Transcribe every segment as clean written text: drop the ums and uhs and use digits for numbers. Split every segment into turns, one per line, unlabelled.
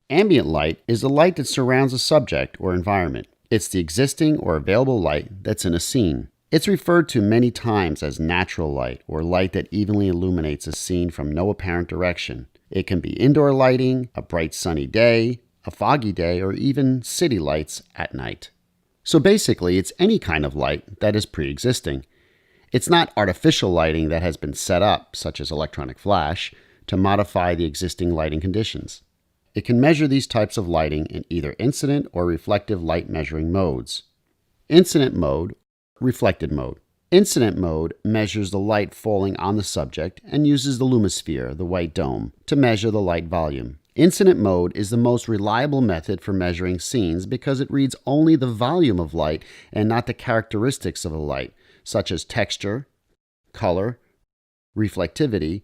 Ambient light is the light that surrounds a subject or environment. It's the existing or available light that's in a scene. It's referred to many times as natural light or light that evenly illuminates a scene from no apparent direction. It can be indoor lighting, a bright sunny day, a foggy day, or even city lights at night. So basically, it's any kind of light that is pre-existing. It's not artificial lighting that has been set up, such as electronic flash, to modify the existing lighting conditions. It can measure these types of lighting in either incident or reflective light measuring modes. Incident mode, reflected mode. Incident mode measures the light falling on the subject and uses the lumisphere, the white dome, to measure the light volume. Incident mode is the most reliable method for measuring scenes because it reads only the volume of light and not the characteristics of the light, such as texture, color, reflectivity,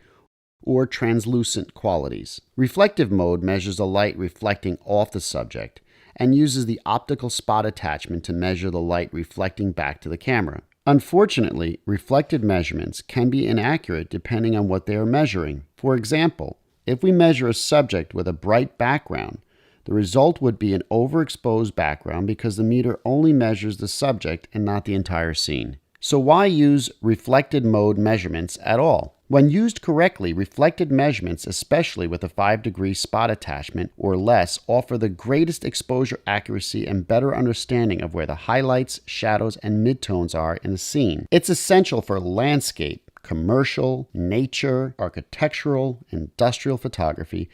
or translucent qualities. Reflective mode measures the light reflecting off the subject and uses the optical spot attachment to measure the light reflecting back to the camera. Unfortunately, reflective measurements can be inaccurate depending on what they are measuring. For example, if we measure a subject with a bright background, the result would be an overexposed background because the meter only measures the subject and not the entire scene. So why use reflected mode measurements at all? When used correctly, reflected measurements, especially with a 5-degree spot attachment or less, offer the greatest exposure accuracy and better understanding of where the highlights, shadows, and midtones are in the scene. It's essential for landscape, commercial, nature, architectural, industrial photography,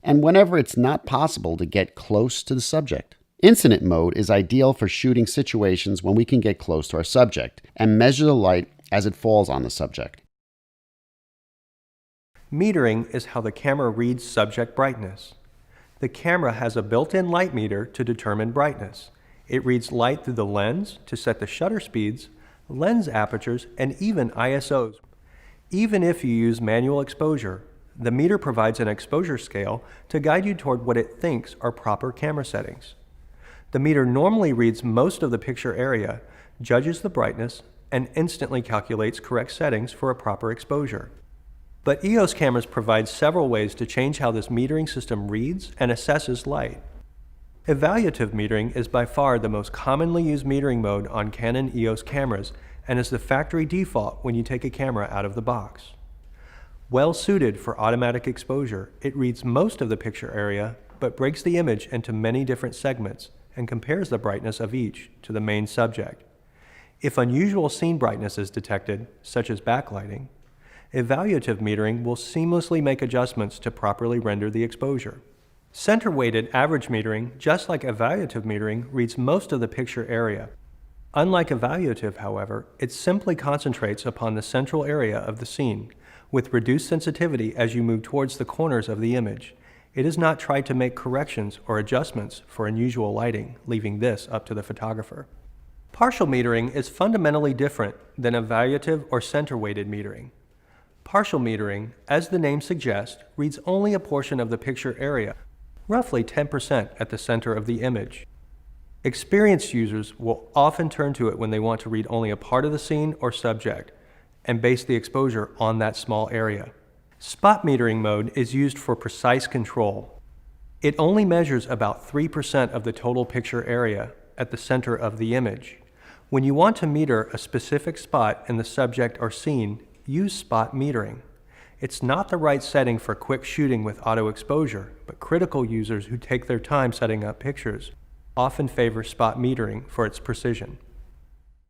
and whenever it's not possible to get close to the subject. Incident mode is ideal for shooting situations when we can get close to our subject and measure the light as it falls on the subject.
Metering is how the camera reads subject brightness. The camera has a built-in light meter to determine brightness. It reads light through the lens to set the shutter speeds, lens apertures, and even ISOs. Even if you use manual exposure, the meter provides an exposure scale to guide you toward what it thinks are proper camera settings. The meter normally reads most of the picture area, judges the brightness, and instantly calculates correct settings for a proper exposure. But EOS cameras provide several ways to change how this metering system reads and assesses light. Evaluative metering is by far the most commonly used metering mode on Canon EOS cameras and is the factory default when you take a camera out of the box. Well suited for automatic exposure, it reads most of the picture area but breaks the image into many different segments and compares the brightness of each to the main subject. If unusual scene brightness is detected, such as backlighting, evaluative metering will seamlessly make adjustments to properly render the exposure. Center-weighted average metering, just like evaluative metering, reads most of the picture area. Unlike evaluative, however, it simply concentrates upon the central area of the scene, with reduced sensitivity as you move towards the corners of the image. It does not try to make corrections or adjustments for unusual lighting, leaving this up to the photographer. Partial metering is fundamentally different than evaluative or center-weighted metering. Partial metering, as the name suggests, reads only a portion of the picture area, roughly 10% at the center of the image. Experienced users will often turn to it when they want to read only a part of the scene or subject and base the exposure on that small area. Spot metering mode is used for precise control. It only measures about 3% of the total picture area at the center of the image. When you want to meter a specific spot in the subject or scene, use spot metering. It's not the right setting for quick shooting with auto exposure, but critical users who take their time setting up pictures often favor spot metering for its precision.